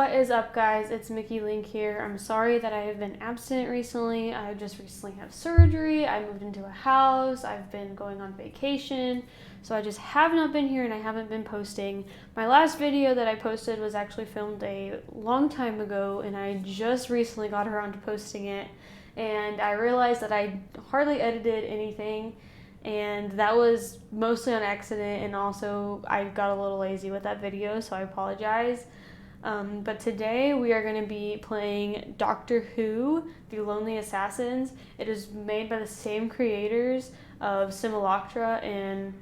What is up, guys? It's Mickey Link here. I'm sorry that I have been absent recently. I just recently had surgery. I moved into a house. I've been going on vacation. So I just have not been here and I haven't been posting. My last video that I posted was actually filmed a long time ago and I just recently got around to posting it. And I realized that I hardly edited anything. And that was mostly on accident, and also I got a little lazy with that video, so I apologize. But today we are going to be playing Doctor Who, The Lonely Assassins. It is made by the same creators of Simulacra, and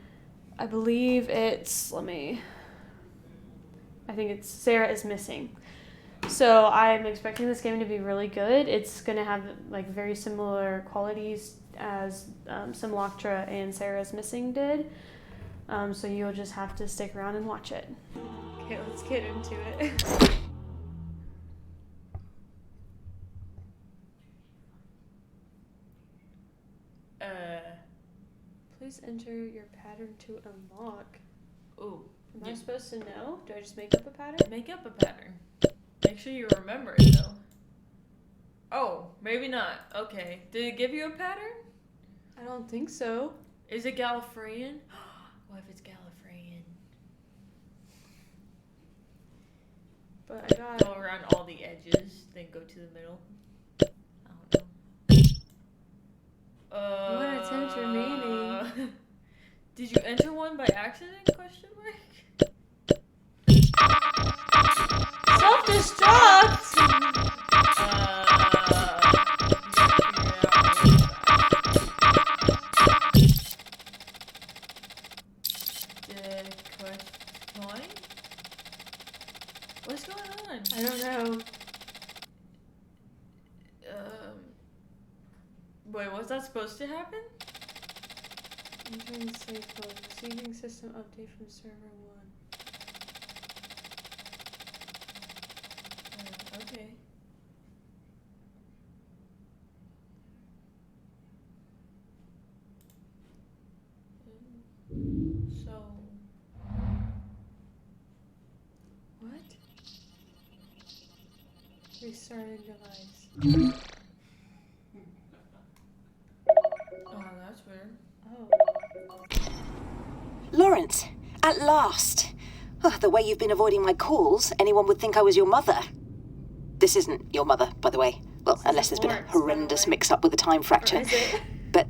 I believe it's, I think it's Sara is Missing. So I'm expecting this game to be really good. It's going to have like very similar qualities as Simulacra and Sara is Missing did. So you'll just have to stick around and watch it. Okay, let's get into it. Please enter your pattern to unlock. Ooh. Am I supposed to know? Do I just make up a pattern? Make up a pattern. Make sure you remember it, though. Oh, maybe not. Okay. Did it give you a pattern? I don't think so. Is it Gallifreyan? What if it's Gallifreyan? But I got... Go around all the edges, then go to the middle. I don't know. One attempt remaining. Did you enter one by accident? Question mark. Self-destruct! What's going on? I don't know. Wait, was that supposed to happen? Entering safe mode. Receiving system update from server 1. Okay. So... What? Restarting device. Oh, that's weird. Oh. Lawrence, at last. Oh, the way you've been avoiding my calls, anyone would think I was your mother. This isn't your mother, by the way. Well, unless there's been a horrendous mix-up with a time fracture. Or is it? But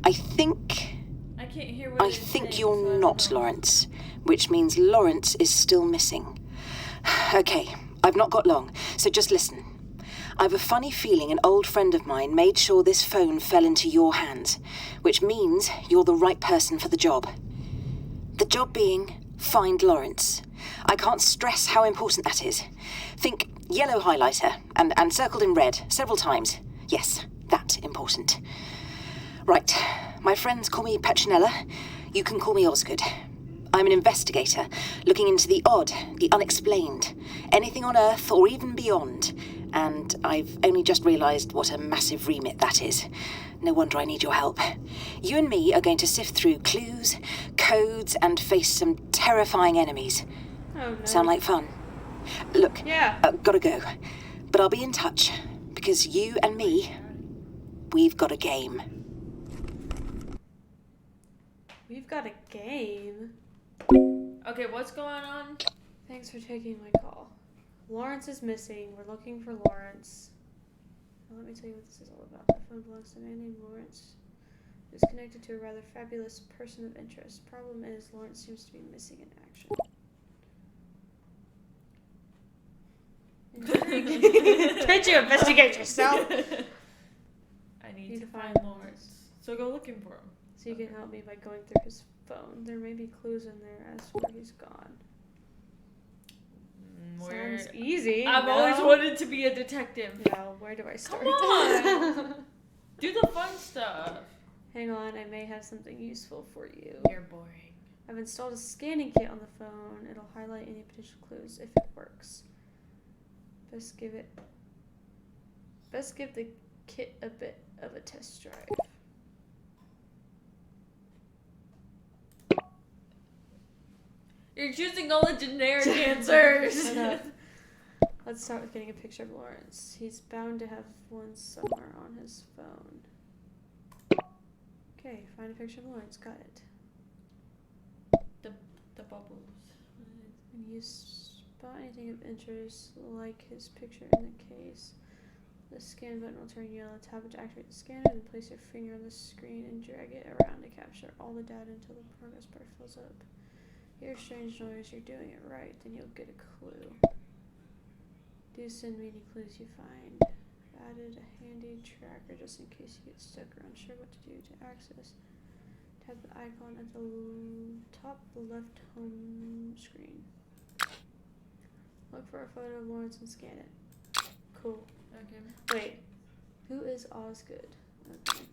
I think Can't hear what you're not Lawrence, which means Lawrence is still missing. Okay, I've not got long, so just listen. I've a funny feeling an old friend of mine made sure this phone fell into your hands, which means you're the right person for the job. The job being, find Lawrence. I can't stress how important that is. Think yellow highlighter, and circled in red several times. Yes, that important. Right, my friends call me Petronella. You can call me Osgood. I'm an investigator, looking into the odd, the unexplained, anything on Earth or even beyond. And I've only just realised what a massive remit that is. No wonder I need your help. You and me are going to sift through clues, codes, and face some terrifying enemies. Oh, no. Sound like fun? Look, Yeah. Gotta go. But I'll be in touch, because you and me, we've got a game. We've got a game. Okay, what's going on? Thanks for taking my call. Lawrence is missing. We're looking for Lawrence. Now let me tell you what this is all about. The phone belongs to a man named Lawrence, who's connected to a rather fabulous person of interest. Problem is, Lawrence seems to be missing in action. Can't you investigate yourself? I need to find Lawrence. So go looking for him. So you can help me by going through his phone. There may be clues in there as to where he's gone. Sounds easy. I've always wanted to be a detective. No, where do I start? Come on! Do the fun stuff. Hang on, I may have something useful for you. You're boring. I've installed a scanning kit on the phone. It'll highlight any potential clues if it works. Best give the kit a bit of a test drive. You're choosing all the generic answers. Let's start with getting a picture of Lawrence. He's bound to have one somewhere on his phone. Okay, find a picture of Lawrence. Got it. The bubbles. When you spot anything of interest, like his picture in the case, the scan button will turn yellow. Tap it to activate the scanner, then place your finger on the screen and drag it around to capture all the data until the progress bar fills up. Hear a strange noise, you're doing it right, then you'll get a clue. Do send me any clues you find. Added a handy tracker just in case you get stuck or unsure what to do to access. Tap the icon at the top left home screen. Look for a photo of Lawrence and scan it. Cool. Okay. Wait, who is Osgood? Okay.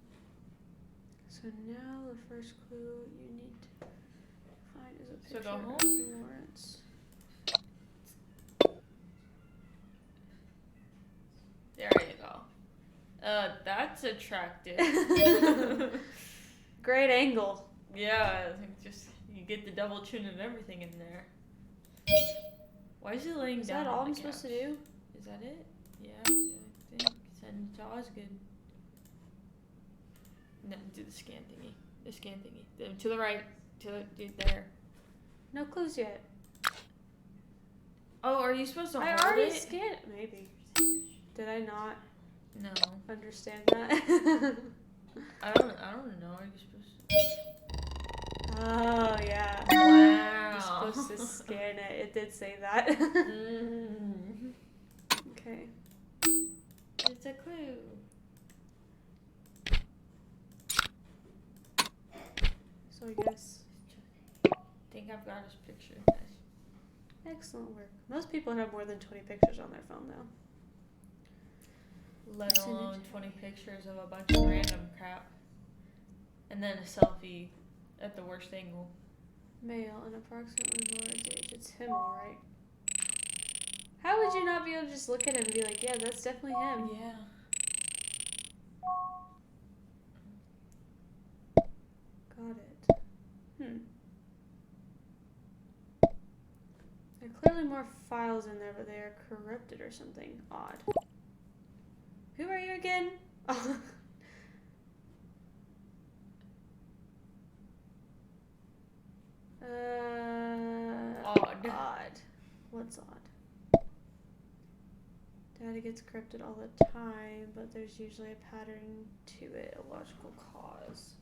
So now the first clue you need to find is a So picture go of home? Lawrence. There you go. That's attractive. Great angle. Yeah, I think just you get the double chin and everything in there. Why is he laying Is down? that all on I'm the supposed to couch? do? Is that it? Yeah, I think. Send to Osgood. No, do the scan thingy. The scan thingy. To the right. To the dude there. No clues yet. Oh, are you supposed to I hold already it? scanned it. Maybe. Did I not No. understand that? I don't know. Are you supposed to? Oh, yeah. Wow. You're supposed to scan it. It did say that. Mm. Okay. It's a clue. So I guess. I think I've got his picture. Nice. Excellent work. Most people have more than 20 pictures on their phone, though. Let Send it alone to 20 pictures of a bunch of random crap. And then a selfie at the worst angle. Male and approximately Laura's age. It's him, alright. How would you not be able to just look at him and be like, yeah, that's definitely him? Yeah. Got it. There are clearly more files in there, but they are corrupted or something. Odd. Who are you again? Odd. What's odd? Data gets corrupted all the time, but there's usually a pattern to it, a logical cause.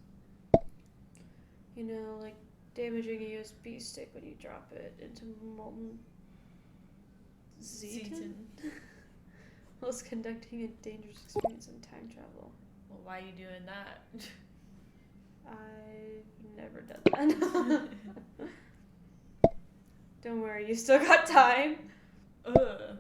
You know, like damaging a USB stick when you drop it into molten Zeton? Whilst conducting a dangerous experience in time travel. Well, why are you doing that? I've never done that. Don't worry, you still got time. Ugh.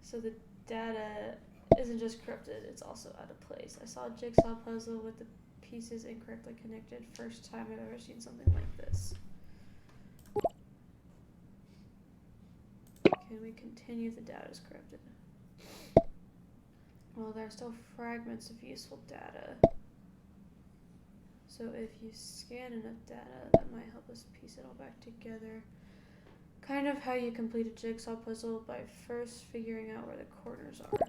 So the data isn't just corrupted, it's also out of place. I saw a jigsaw puzzle with the pieces incorrectly connected. First time I've ever seen something like this. Can we continue? The data is corrupted. Well, there are still fragments of useful data. So if you scan enough data, that might help us piece it all back together. Kind of how you complete a jigsaw puzzle by first figuring out where the corners are.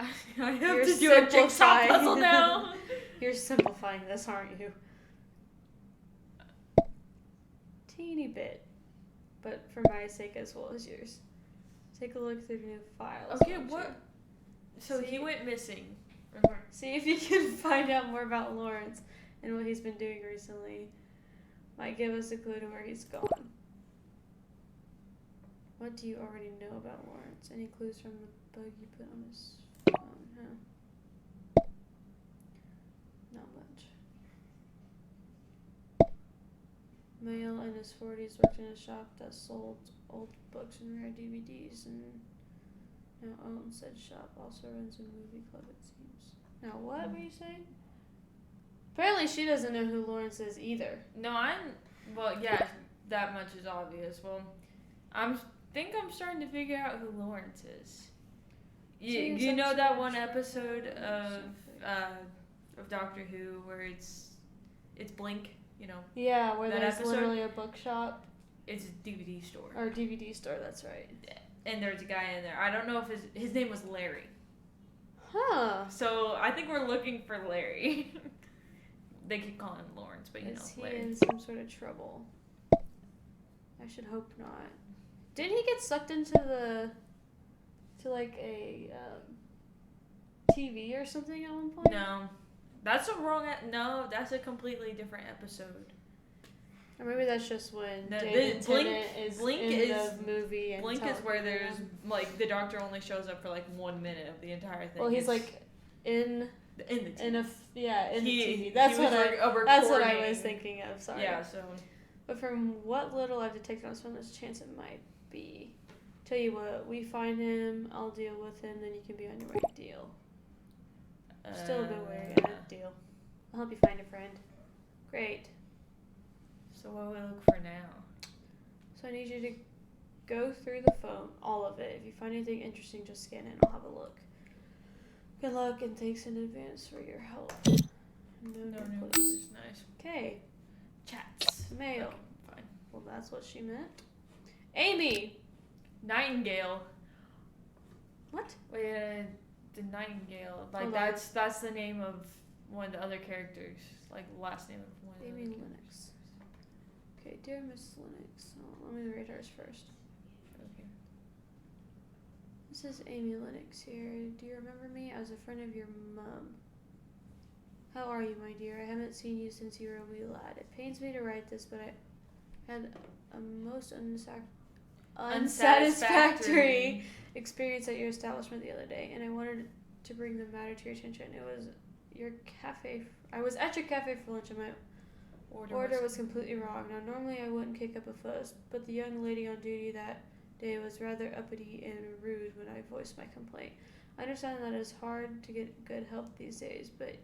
I have You're to do a jigsaw simplifying. puzzle now. You're simplifying this, aren't you? Teeny bit. But for my sake as well as yours. Take a look through new files. Okay, won't what? you? So See- he went missing. Remember? See if you can find out more about Lawrence and what he's been doing recently. Might give us a clue to where he's gone. What do you already know about Lawrence? Any clues from the bug you put on his phone? Huh? Not much. Male in his 40s worked in a shop that sold old books and rare DVDs and now owns said shop. Also runs a movie club, it seems. Now, what were you saying? Apparently she doesn't know who Lawrence is either. No, well, yeah, that much is obvious. Well, think I'm starting to figure out who Lawrence is. You know that one episode of Doctor Who where it's Blink, you know? Yeah, where That there's episode? literally a bookshop. It's a DVD store. Or DVD store, that's right. And there's a guy in there. I don't know if his name was Larry. Huh. So I think we're looking for Larry. They keep calling him Lawrence, but Is he Larry. in some sort of trouble? I should hope not. Didn't he get sucked into like a TV or something at one point? No. That's a wrong... No, that's a completely different episode. Or maybe that's just when No, David Tennant is Blink in is, the movie. And Blink is where there's, them. like, the doctor only shows up for, like, 1 minute of the entire thing. Well, he's, like, in the TV. the TV. That's what I was thinking of, sorry. Yeah, so... But from what little I've detected on this film, there's a chance it might be. Tell you what, we find him, I'll deal with him, then you can be on your way. Deal. Still a bit wary. Deal. I'll help you find a friend. Great. So what do we look for now? So I need you to go through the phone, all of it. If you find anything interesting, just scan it and I'll have a look. Good luck and thanks in advance for your help. No clues. Nice. Okay. Chats. Mail. Okay, fine. Well, that's what she meant. Amy! Nightingale. What? Wait, the Nightingale. Like, Hold that's the name of one of the other characters. Like, the last name of one of the Amy other Lennox. characters. Okay, dear Miss Lennox. Oh, let me read hers first. Okay. This is Amy Lennox here. Do you remember me? I was a friend of your mum. How are you, my dear? I haven't seen you since you were a wee lad. It pains me to write this, but I had a most unsatisfactory experience at your establishment the other day, and I wanted to bring the matter to your attention. It was your cafe. I was at your cafe for lunch, and my order was completely wrong. Now, normally I wouldn't kick up a fuss, but the young lady on duty that day was rather uppity and rude when I voiced my complaint. I understand that it's hard to get good help these days, but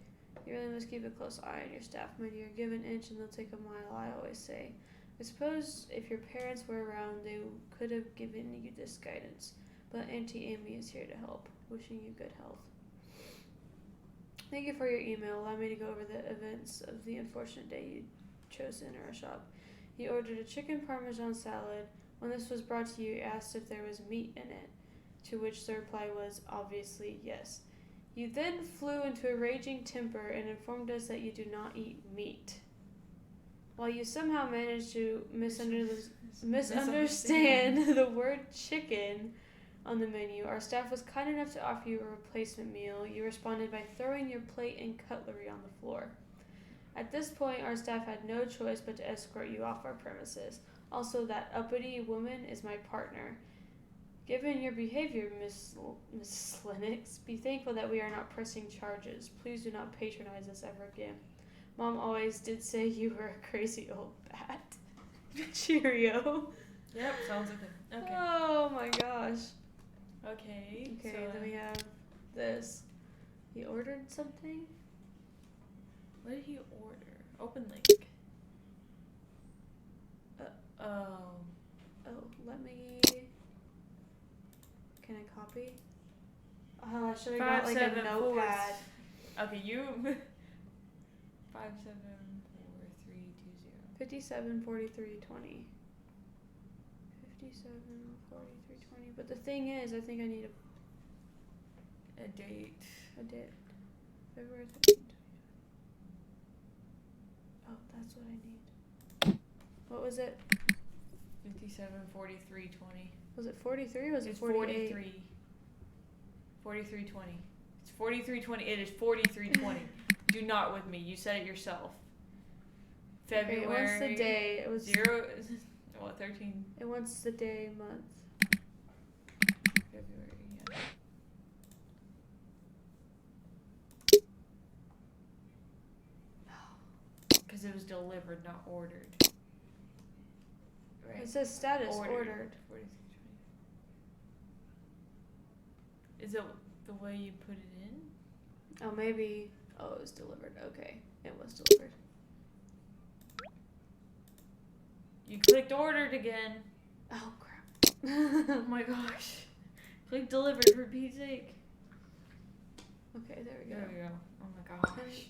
you really must keep a close eye on your staff, my dear. Give an inch and they'll take a mile, I always say. I suppose if your parents were around, they could have given you this guidance, but Auntie Amy is here to help. Wishing you good health. Thank you for your email. Allow me to go over the events of the unfortunate day you chose to enter our shop. You ordered a chicken parmesan salad. When this was brought to you, you asked if there was meat in it, to which the reply was obviously yes. You then flew into a raging temper and informed us that you do not eat meat. While you somehow managed to misunderstand the word chicken on the menu, our staff was kind enough to offer you a replacement meal. You responded by throwing your plate and cutlery on the floor. At this point, our staff had no choice but to escort you off our premises. Also, that uppity woman is my partner. Given your behavior, Miss Lennox, be thankful that we are not pressing charges. Please do not patronize us ever again. Mom always did say you were a crazy old bat. Cheerio. Yep, sounds like it. Okay. Oh my gosh. Okay. Okay, So, then we have this. He ordered something? what did he order? Open link. Oh, let me... Can I copy? Oh, I should have got like a notepad. Okay, you. 574320. 574320. 574320. But the thing is, I think I need A date. a date. February 13th. Oh, that's what I need. What was it? 574320. Was it 43 or was it It's 48? 43. 4320. It's 4320. It is 4320. Do not with me. You said it yourself. February. Okay, what's the day? It was 0. What, 13? It wants the day, month. February, yeah. Because it was delivered, not ordered. Right. It says status ordered. 4320. Is it the way you put it in? Oh, maybe. Oh, it was delivered. Okay, it was delivered. You clicked ordered again. Oh crap. Oh my gosh. Click delivered for Pete's sake. Okay, there we go. There we go. Oh my gosh.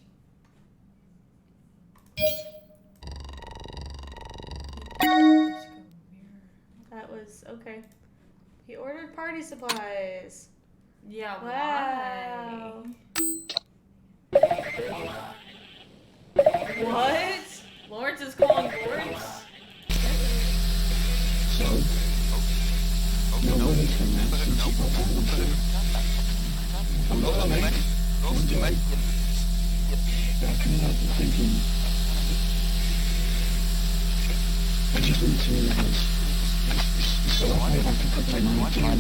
was okay. He ordered party supplies. Yeah, Wow. why? What? Lawrence is calling Lawrence? So, no thinking. I just went to so I have to put my mind on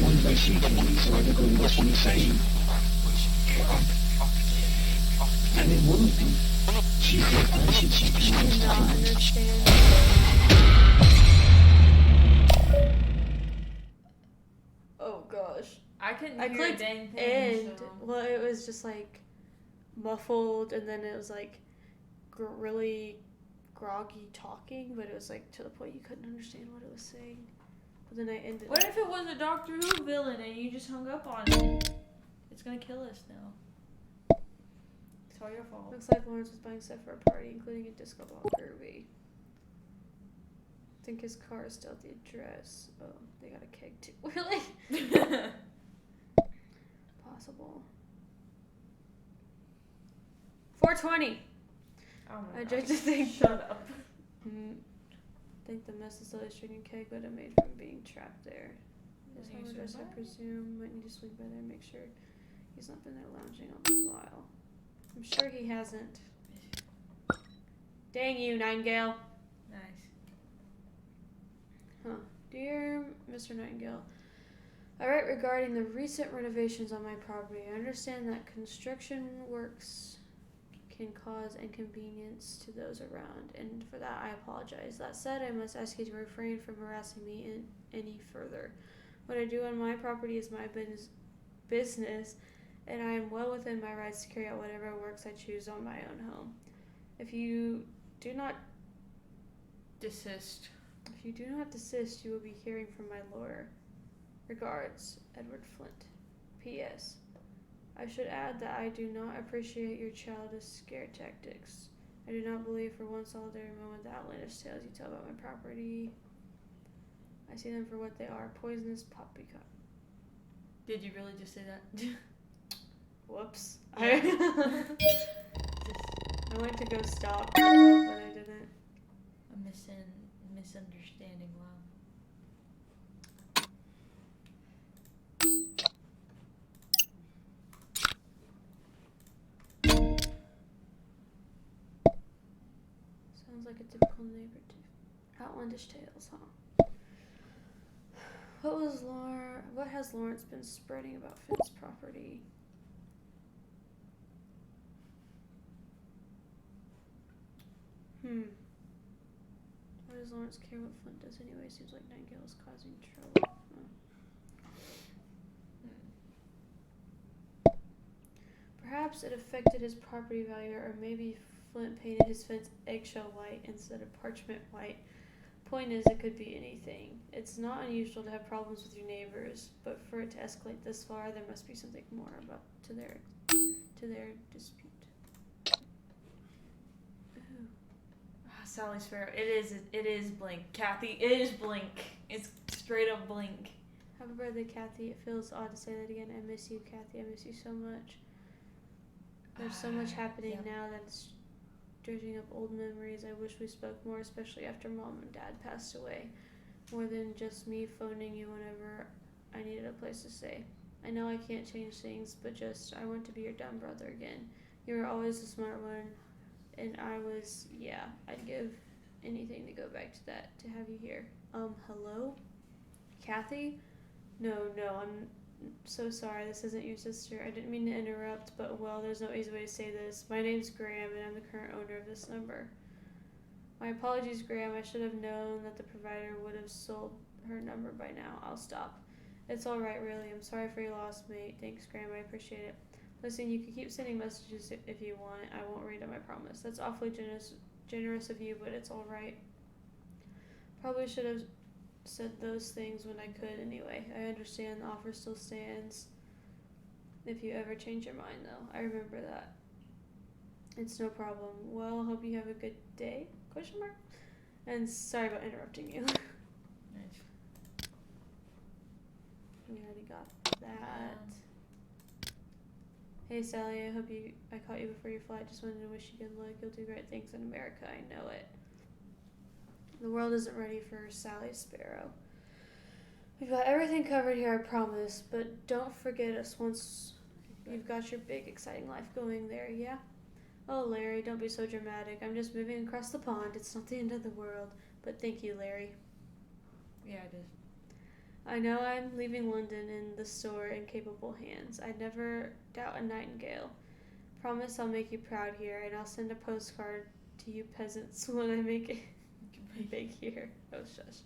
one basic thing so I don't know what I'm saying. And it won't be. She Do not understand. Oh gosh. I couldn't I hear a clicked dang thing. end. So. Well, it was just like muffled, and then it was like really groggy talking, but it was like to the point you couldn't understand what it was saying. But then I ended. What if it was a Doctor Who villain and you just hung up on it? It's gonna kill us now. It's all your fault. Looks like Lawrence was buying stuff for a party, including a disco ball Kirby. I think his car is still at the address. Oh, they got a keg too. Really? Possible. 420. Oh my I gosh. tried to think. Shut up. I think the mess is still a string and keg, but it made from being trapped there. His Will you home address, swing I by? presume. Might need to swing by there and make sure he's not been there lounging all this while. I'm sure he hasn't. Dang you, Nightingale. Nice. Huh. Dear Mr. Nightingale, I write regarding the recent renovations on my property. I understand that construction works can cause inconvenience to those around, and for that I apologize. That said, I must ask you to refrain from harassing me any further. What I do on my property is my business, and I am well within my rights to carry out whatever works I choose on my own home. If you do not Desist. desist, you will be hearing from my lawyer. Regards, Edward Flint. P.S. I should add that I do not appreciate your childish scare tactics. I do not believe for one solitary moment the outlandish tales you tell about my property. I see them for what they are, poisonous poppycock. Did you really just say that? Whoops. Yeah. I went to go stop myself, but I didn't. A misunderstanding, wow. Sounds like a typical neighbor too. Outlandish tales, huh? What has Lawrence been spreading about Finn's property? Why does Lawrence care what Flint does anyway? Seems like Nightingale is causing trouble. Perhaps it affected his property value, or maybe Flint painted his fence eggshell white instead of parchment white. Point is, it could be anything. It's not unusual to have problems with your neighbors, but for it to escalate this far, there must be something more to their dispute. Ooh. Sally Sparrow. It is Blink. Kathy, it is Blink. It's straight up Blink. Happy birthday, Kathy. It feels odd to say that again. I miss you, Kathy. I miss you so much. There's so much happening Yep. now that's dredging up old memories. I wish we spoke more, especially after Mom and Dad passed away. More than just me phoning you whenever I needed a place to stay. I know I can't change things, but just, I want to be your dumb brother again. You were always the smart one, and I'd give anything to go back to that, to have you here. Hello? Kathy? No, I'm so sorry, this isn't your sister. I didn't mean to interrupt, but well, there's no easy way to say this. My name's Graham, and I'm the current owner of this number. My apologies, Graham. I should have known that the provider would have sold her number by now. I'll stop. It's alright, really. I'm sorry for your loss, mate. Thanks, Graham. I appreciate it. Listen, you can keep sending messages if you want. I won't read them, I promise. That's awfully generous of you, but it's alright. Probably should have said those things when I could anyway. I understand the offer still stands. If you ever change your mind, though, I remember that. It's no problem. Well, hope you have a good day? ? And sorry about interrupting you. Nice. We already got that. Hey Sally, I caught you before your flight. Just wanted to wish you good luck. You'll do great things in America. I know it. The world isn't ready for Sally Sparrow. We've got everything covered here, I promise. But don't forget us once you've got your big, exciting life going there, yeah? Oh, Larry, don't be so dramatic. I'm just moving across the pond. It's not the end of the world. But thank you, Larry. Yeah, it is. I know I'm leaving London in the store in capable hands. I never doubt a nightingale. Promise I'll make you proud here, and I'll send a postcard to you peasants when I make it big here. Oh, shush.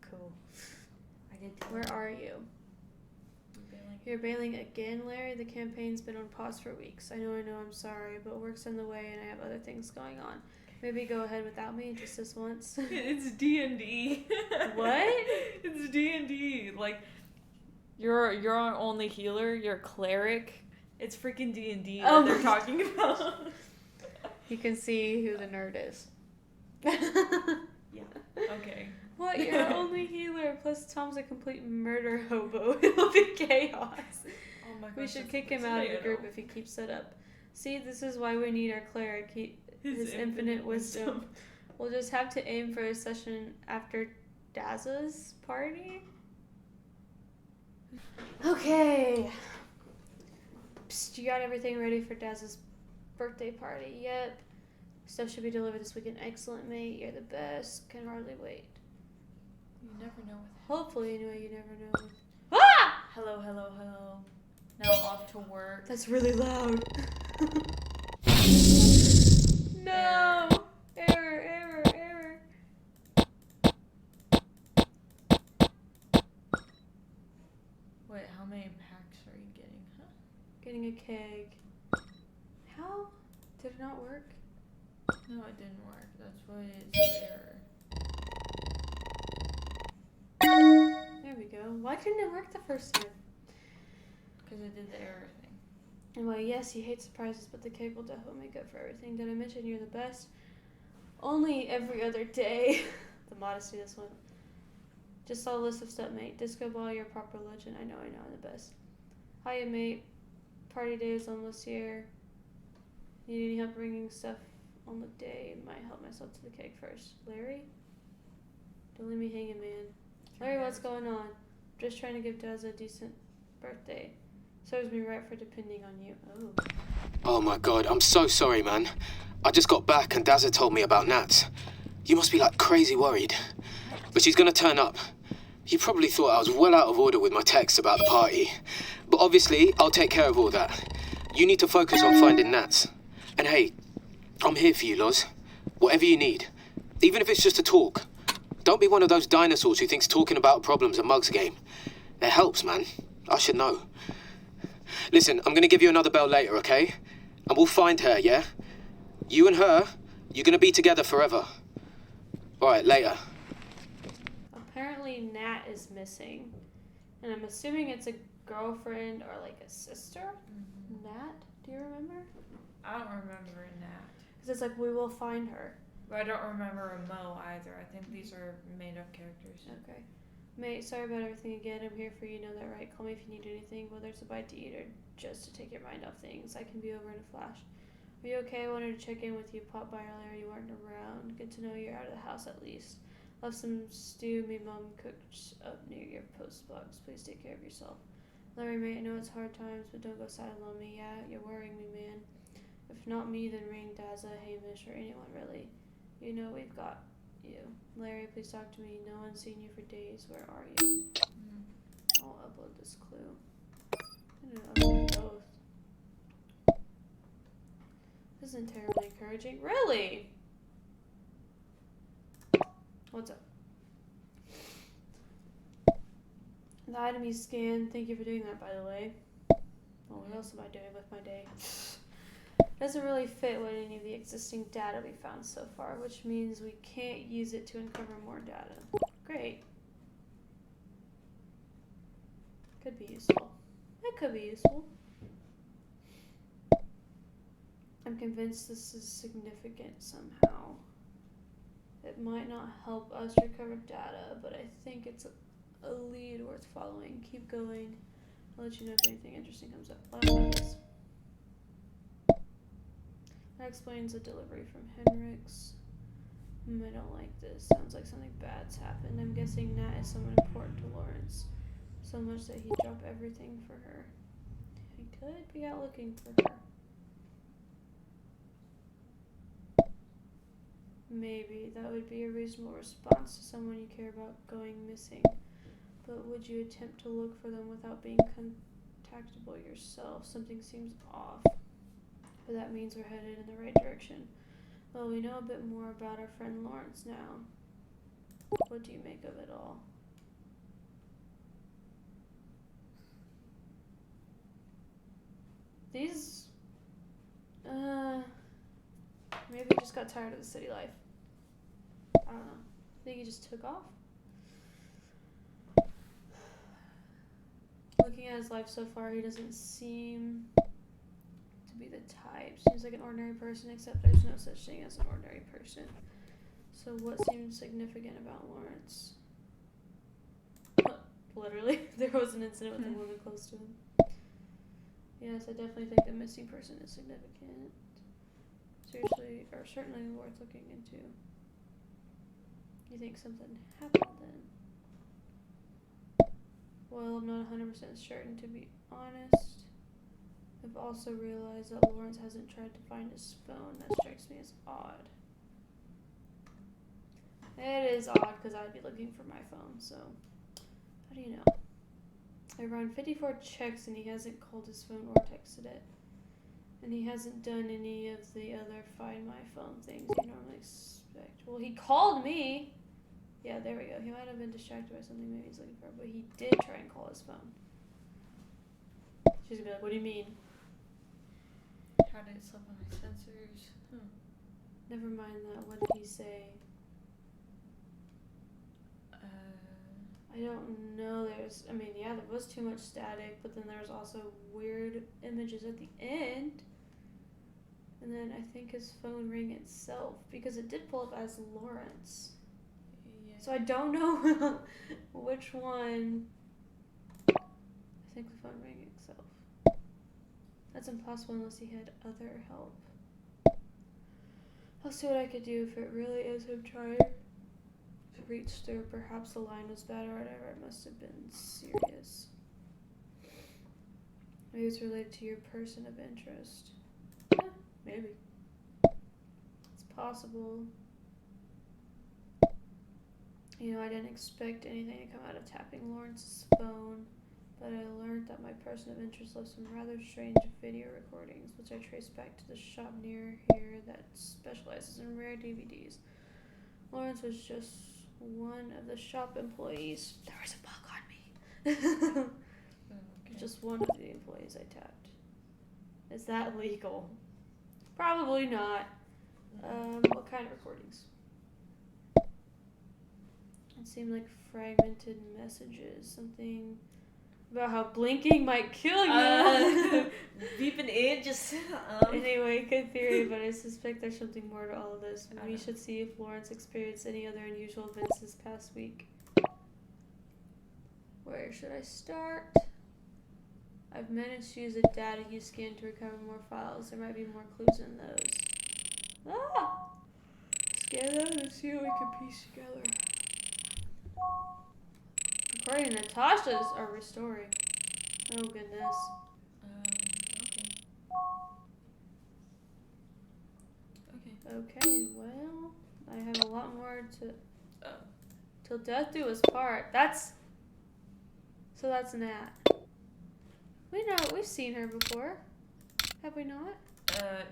Cool. I did. Where are you? You're bailing again, Larry? The campaign's been on pause for weeks. I know, I'm sorry, but work's in the way and I have other things going on. Maybe go ahead without me just this once. It's D&D. What? It's D&D. Like, you're our only healer. You're a cleric. It's freaking D&D that they're talking about. You can see who the nerd is. Yeah. Okay. What? You're our only healer. Plus, Tom's a complete murder hobo. It'll be chaos. Oh my gosh. We should kick him out of the group if he keeps it up. See, this is why we need our cleric. His infinite wisdom. We'll just have to aim for a session after Daza's party. Okay. Psst, you got everything ready for Daza's birthday party? Yep. Stuff should be delivered this weekend. Excellent, mate. You're the best. Can hardly wait. You never know. Hopefully, anyway, you never know. Ah! Hello. Now off to work. That's really loud. No! Error. Wait, how many packs are you getting, huh? Getting a keg. How? Did it not work? No, it didn't work. That's why it's error. There we go. Why didn't it work the first time? Because it did the error thing. And well, yes, you hate surprises, but the cake will definitely make up for everything. Did I mention you're the best? Only every other day. The modesty, this one. Just saw a list of stuff, mate. Disco ball, you're a proper legend. I know, I'm the best. Hiya, mate. Party day is almost here. Need any help bringing stuff on the day? Might help myself to the cake first. Larry? Don't leave me hanging, man. Larry, what's going on? Just trying to give Daz a decent birthday. Serves me right for depending on you. Oh. Oh my god, I'm so sorry, man. I just got back and Dazza told me about Nat. You must be like crazy worried. But she's gonna turn up. You probably thought I was well out of order with my texts about the party. But obviously, I'll take care of all that. You need to focus on finding Nat. And hey, I'm here for you, Loz. Whatever you need. Even if it's just to talk. Don't be one of those dinosaurs who thinks talking about problems a mug's game. It helps, man. I should know. Listen, I'm gonna give you another bell later, okay? And we'll find her, yeah? You and her, you're gonna be together forever. Alright, later. Apparently Nat is missing. And I'm assuming it's a girlfriend or like a sister? Mm-hmm. Nat? Do you remember? I don't remember Nat. Because it's like, we will find her. But I don't remember a Mo either. I think these are made-up characters. Okay. Mate, sorry about everything again. I'm here for you, know that, right? Call me if you need anything, whether it's a bite to eat or just to take your mind off things. I can be over in a flash. Are you okay? I wanted to check in with you. Pop by earlier. You weren't around. Good to know you're out of the house at least. Left some stew me mom cooked up near your post box. Please take care of yourself. Larry, mate, I know it's hard times, but don't go silent on me. Yeah, you're worrying me, man. If not me, then ring Daza, Hamish, or anyone really. You know we've got you. Larry, please talk to me. No one's seen you for days. Where are you? I'll upload this clue. I'm gonna upload both. This isn't terribly encouraging. Really? What's up? The item you scanned. Thank you for doing that, by the way. Well, what else am I doing with my day? Doesn't really fit with any of the existing data we found so far, which means we can't use it to uncover more data. Great. Could be useful. That could be useful. I'm convinced this is significant somehow. It might not help us recover data, but I think it's a lead worth following. Keep going. I'll let you know if anything interesting comes up. Last notice. That explains the delivery from Henrik's. I don't like this. Sounds like something bad's happened. I'm guessing Nat is someone important to Lawrence. So much that he'd drop everything for her. He could be out looking for her. Maybe that would be a reasonable response to someone you care about going missing. But would you attempt to look for them without being contactable yourself? Something seems off. But that means we're headed in the right direction. Well, we know a bit more about our friend Lawrence now. What do you make of it all? These, maybe he just got tired of the city life. I don't know. I think he just took off. Looking at his life so far, he doesn't seem to be the type. Seems like an ordinary person, except there's no such thing as an ordinary person. So what seems significant about Lawrence? Literally, there was an incident with a woman close to him. Yes, I definitely think the missing person is significant. Seriously, or certainly worth looking into. You think something happened then? Well, I'm not 100% certain, to be honest. I've also realized that Lawrence hasn't tried to find his phone. That strikes me as odd. It is odd because I'd be looking for my phone, so how do you know? I run 54 checks and he hasn't called his phone or texted it. And he hasn't done any of the other find my phone things you normally expect. Well, he called me. Yeah, there we go. He might have been distracted by something maybe he's looking for, but he did try and call his phone. She's gonna be like, what do you mean? How did it slip on my sensors? Never mind that. What did he say? I don't know. There was too much static, but then there's also weird images at the end. And then I think his phone rang itself, because it did pull up as Lawrence. Yeah. So I don't know which one. I think the phone rang itself. That's impossible unless he had other help. I'll see what I could do if it really is him trying to reach through. Perhaps the line was bad or whatever. It must have been serious. Maybe it's related to your person of interest. Yeah, maybe. It's possible. You know, I didn't expect anything to come out of tapping Lawrence's phone, but I learned that my person of interest left some rather strange video recordings, which I traced back to the shop near here that specializes in rare DVDs. Lawrence was just one of the shop employees. There was a bug on me. Okay. Just one of the employees I tapped. Is that legal? Probably not. What kind of recordings? It seemed like fragmented messages. Something about how blinking might kill you. Beeping in, just Anyway, good theory, but I suspect there's something more to all of this. We should see if Lawrence experienced any other unusual events this past week. Where should I start? I've managed to use a data you scan to recover more files. There might be more clues in those. Ah! Scan them and see what we can piece together. According to Natasha's, or restoring. Oh goodness. Okay, well, I have a lot more to. Till death do us part. That's Nat. We've seen her before. Have we not? No.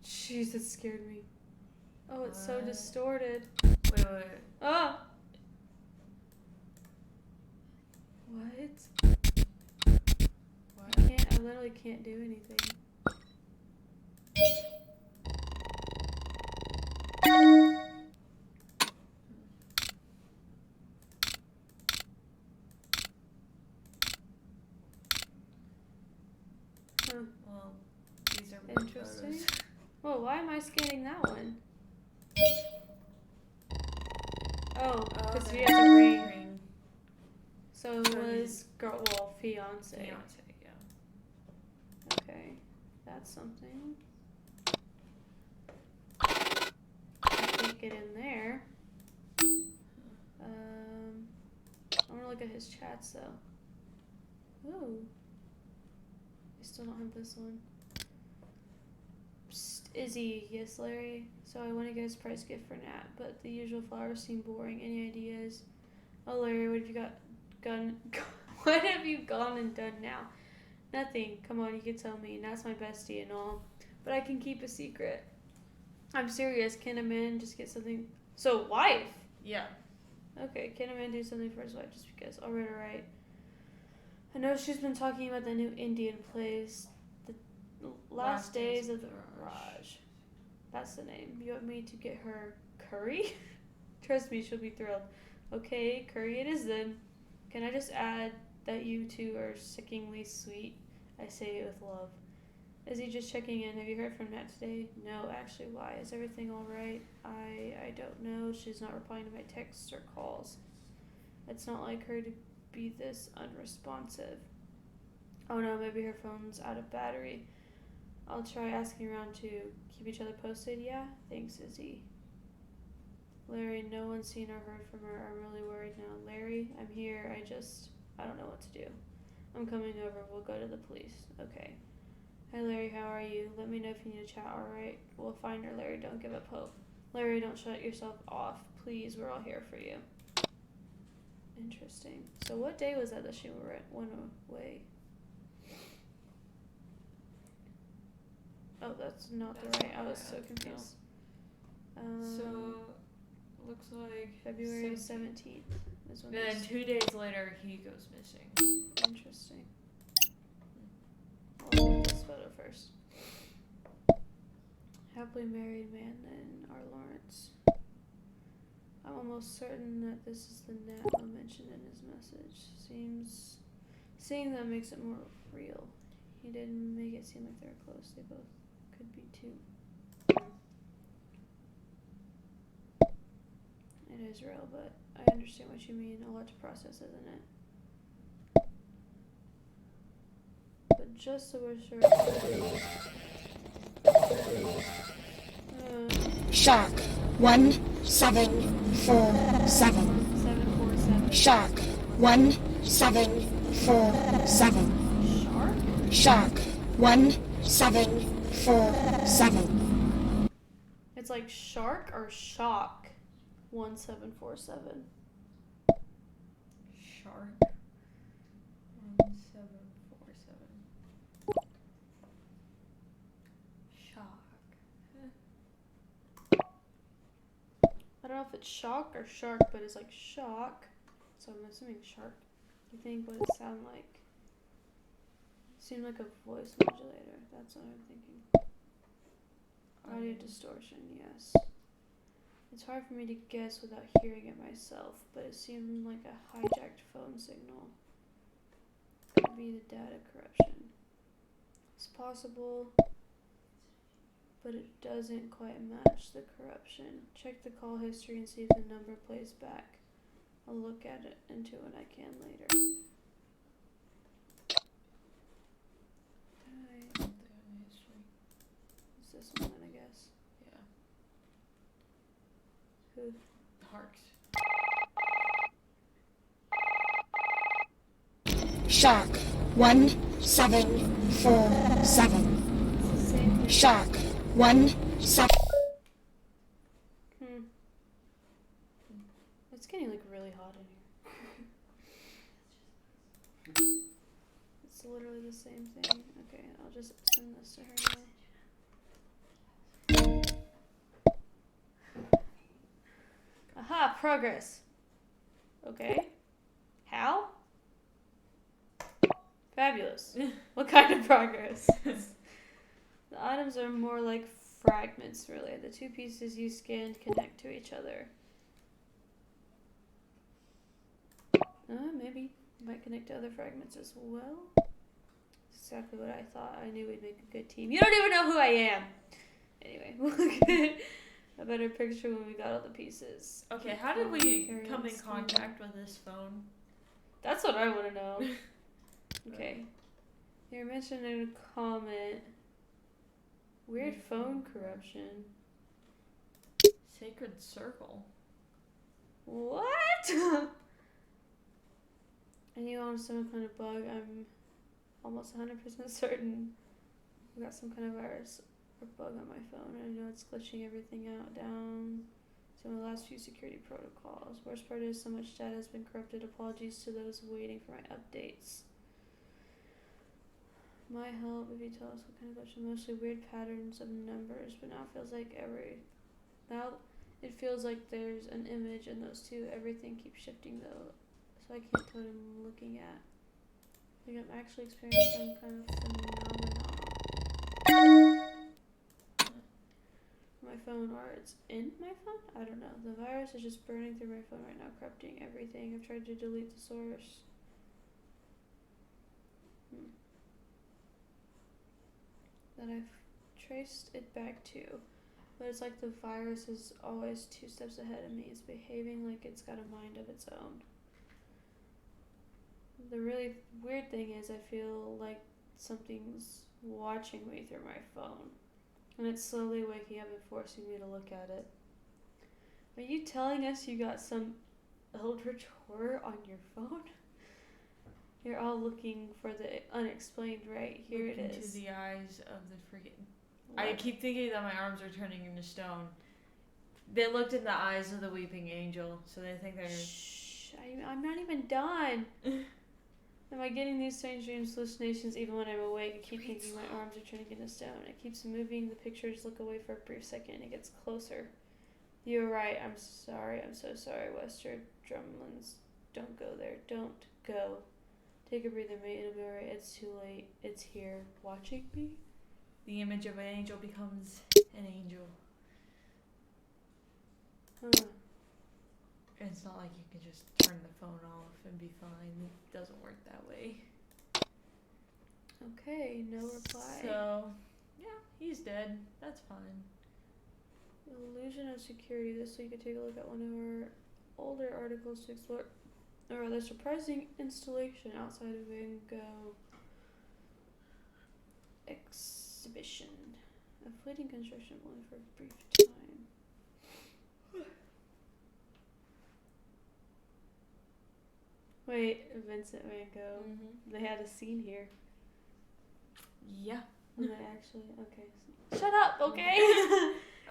Jeez, that scared me. Oh, it's so distorted. Wait. Oh! What? I literally can't do anything. Well, these are Interesting. Oh, why am I scanning that one? Oh, because he has a ring. So it was fiance. Fiance, yeah. Okay, that's something. I can't get in there. I want to look at his chats though. Ooh. I still don't have this one. Psst, Izzy, yes, Larry. So I want to get a surprise gift for Nat, but the usual flowers seem boring. Any ideas? Oh, Larry, what have you what have you gone and done now? Nothing. Come on, you can tell me. Nat's my bestie and all, but I can keep a secret. I'm serious. Can a man just get something? So, wife. Yeah. Okay, can a man do something for his wife just because? Alright. I know she's been talking about the new Indian place, the last days of the Raj. That's the name. You want me to get her curry? Trust me, she'll be thrilled. Okay, curry it is then. Can I just add that you two are sickeningly sweet? I say it with love. Is he just checking in? Have you heard from Nat today? No, actually, why? Is everything alright? I don't know. She's not replying to my texts or calls. It's not like her to be this unresponsive. Oh no, maybe her phone's out of battery. I'll try asking around to keep each other posted. Yeah? Thanks, Izzy. Larry, no one's seen or heard from her. I'm really worried now. Larry, I'm here. I don't know what to do. I'm coming over. We'll go to the police. Okay. Hi Larry, how are you? Let me know if you need to chat, alright? We'll find her, Larry. Don't give up hope. Larry, don't shut yourself off. Please, we're all here for you. Interesting. So what day was that she went away? Oh, that's not the right. I was so confused. So, looks like February 17th is when then 2 days later, he goes missing. Interesting. I'll look at this photo first. Happily married man then, our Lawrence. I'm almost certain that this is the Nat mentioned in his message. Seeing that makes it more real. He didn't make it seem like they were close. They both could be too. It is real, but I understand what you mean. A lot to process, isn't it? But just so we're sure. Shark 1747. 747. Shark 1747. Shark? Shark 1747. It's like shark or shock. 1747. Shark. 1747. Shock. I don't know if it's shock or shark, but it's like shock. So I'm assuming shark. You think what it sound like? Seemed like a voice modulator. That's what I'm thinking. Audio distortion, yes. It's hard for me to guess without hearing it myself, but it seemed like a hijacked phone signal. Could be the data corruption. It's possible, but it doesn't quite match the corruption. Check the call history and see if the number plays back. I'll look at it into it when I can later. It's this one then, I guess. Yeah. Who? Harks. Shark 1747. It's the same thing. Shark 17. It's getting like really hot in here. It's literally the same thing. Okay, I'll just send this to her now. Aha, progress. Okay. How? Fabulous. What kind of progress? The items are more like fragments, really. The two pieces you scanned connect to each other. Maybe might connect to other fragments as well. That's exactly what I thought. I knew we'd make a good team. You don't even know who I am. Anyway, we'll get a better picture when we got all the pieces. Okay, how did we come in contact with this phone? That's what I want to know. Okay. You mentioned in a comment. Weird phone corruption. Sacred Circle. What? I knew on some kind of bug. I'm almost 100% certain I got some kind of virus or bug on my phone. I know it's glitching everything out down. Some of the last few security protocols. Worst part is so much data has been corrupted. Apologies to those waiting for my updates. My help if you tell us what kind of glitch. Mostly weird patterns of numbers, but now it feels like there's an image in those two. Everything keeps shifting though, so I can't tell what I'm looking at. I think I'm actually experiencing some kind of phenomenon. My phone, or it's in my phone? I don't know. The virus is just burning through my phone right now, corrupting everything. I've tried to delete the source. That I've traced it back to. But it's like the virus is always 2 steps ahead of me. It's behaving like it's got a mind of its own. The really weird thing is I feel like something's watching me through my phone. And it's slowly waking up and forcing me to look at it. Are you telling us you got some eldritch horror on your phone? You're all looking for the unexplained, right? Here it is. Into the eyes of the freaking... I keep thinking that my arms are turning into stone. They looked in the eyes of the weeping angel, so they think they're... Shh, I'm not even done. Am I getting these strange dreams, hallucinations, even when I'm awake? I keep thinking my arms are turning into stone. It keeps moving, the pictures look away for a brief second, and it gets closer. You're right, I'm sorry, I'm so sorry, Wester Drumlins. Don't go there, don't go. Take a breather, mate, it'll be alright. It's too late. It's here. Watching me? The image of an angel becomes an angel. Huh. It's not like you can just turn the phone off and be fine. It doesn't work that way. Okay, no reply. So, yeah, he's dead. That's fine. Illusion of security. This so you could take a look at one of our older articles to explore a rather surprising installation outside of Van Gogh exhibition. A fleeting construction only for a brief time. Wait, Vincent Van Gogh. Mm-hmm. They had a scene here. Yeah. And they actually, okay. Shut up, okay?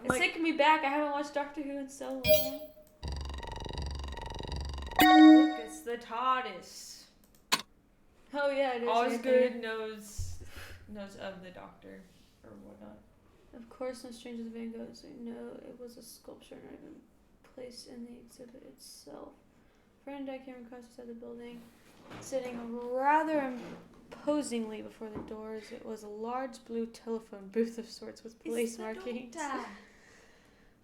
It's taking me back. I haven't watched Doctor Who in so long. Look, it's the TARDIS. Oh yeah, it is. Osgood knows of the Doctor or whatnot. Of course, no stranger to Van Gogh. So no, it was a sculpture, not even placed in the exhibit itself. Friend I came across inside the building, sitting rather imposingly before the doors. It was a large blue telephone booth of sorts with police markings.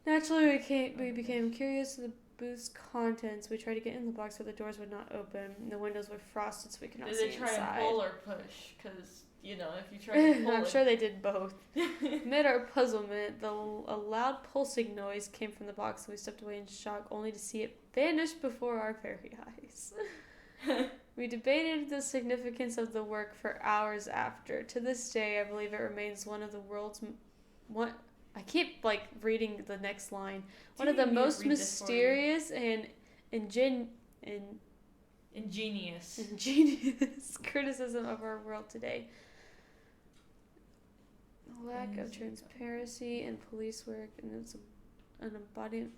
Naturally, we became curious of the booth's contents. We tried to get in the box, but the doors would not open. The windows were frosted, so we could not see inside. Did they try to pull or push? Because, you know, if you try to pull I'm sure they did both. Amid our puzzlement, a loud pulsing noise came from the box, and we stepped away in shock, only to see it vanish before our very eyes. We debated the significance of the work for hours after. To this day, I believe it remains one of the world's... I keep, reading the next line. One of the most mysterious and ingenious criticism of our world today. The lack of transparency in police work, and it's an embodiment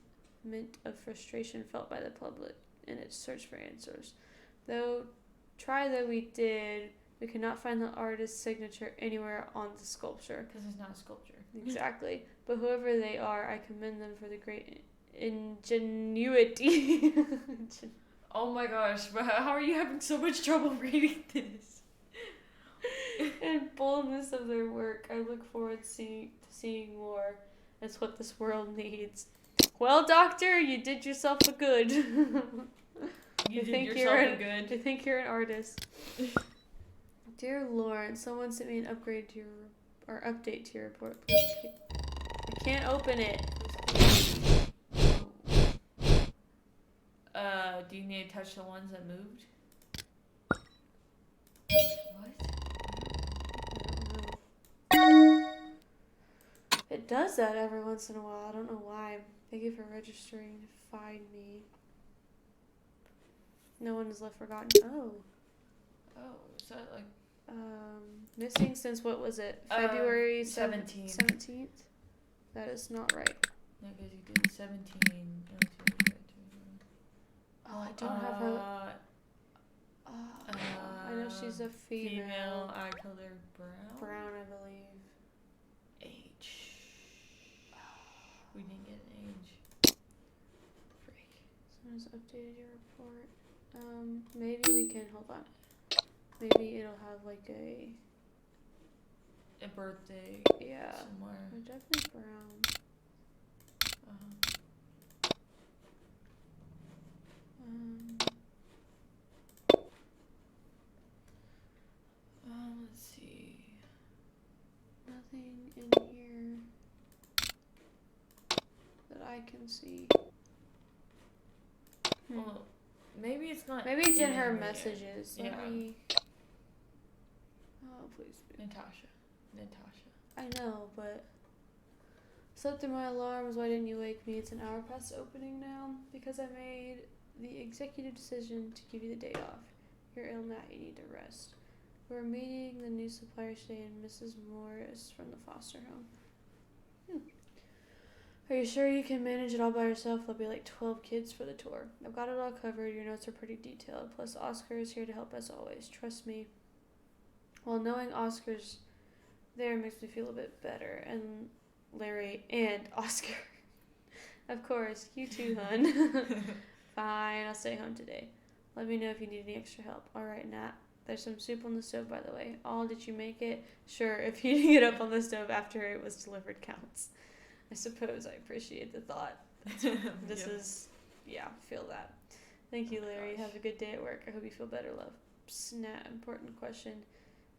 of frustration felt by the public in its search for answers. Though we did, we could not find the artist's signature anywhere on the sculpture. Because it's not a sculpture. Exactly. But whoever they are, I commend them for the great ingenuity. Oh my gosh, but how are you having so much trouble reading this? And boldness of their work. I look forward to seeing more. That's what this world needs. Well, Doctor, you did yourself a good. You think you're an artist. Dear Lawrence, someone sent me an update to your report. Please I can't open it. Do you need to touch the ones that moved? What? It does that every once in a while. I don't know why. Thank you for registering to find me. No one is left forgotten. Oh, is that like missing since what was it? February 17th. 17th? That is not right. No, because you did 17. Oh, I don't have her. I know she's a female. Female, eye color brown. Brown, I believe. Age. We didn't get an age. Freak. Someone's updated your report. Maybe we can, hold on. Maybe it'll have like a birthday. Yeah. Somewhere. Oh, definitely brown. Let's see. Nothing in here that I can see. Well, maybe it's not. Maybe it's in her there. messages. Let me. Oh, please. Natasha. I know, but. Slept through my alarms. Why didn't you wake me? It's an hour past opening now because I made the executive decision to give you the day off. You're ill, Nat. You need to rest. We're meeting the new supplier today and Mrs. Morris from the foster home. Are you sure you can manage it all by yourself? There'll be like 12 kids for the tour. I've got it all covered. Your notes are pretty detailed. Plus, Oscar is here to help as always. Trust me. Well, knowing Oscar's there makes me feel a bit better. And Larry and Oscar. Of course. You too, hun. Fine. I'll stay home today. Let me know if you need any extra help. All right, Nat. There's some soup on the stove, by the way. Did you make it? Sure, if heating it up on the stove after it was delivered counts. I suppose I appreciate the thought. Feel that. Thank you, Larry. Have a good day at work. I hope you feel better, love. Snap, important question.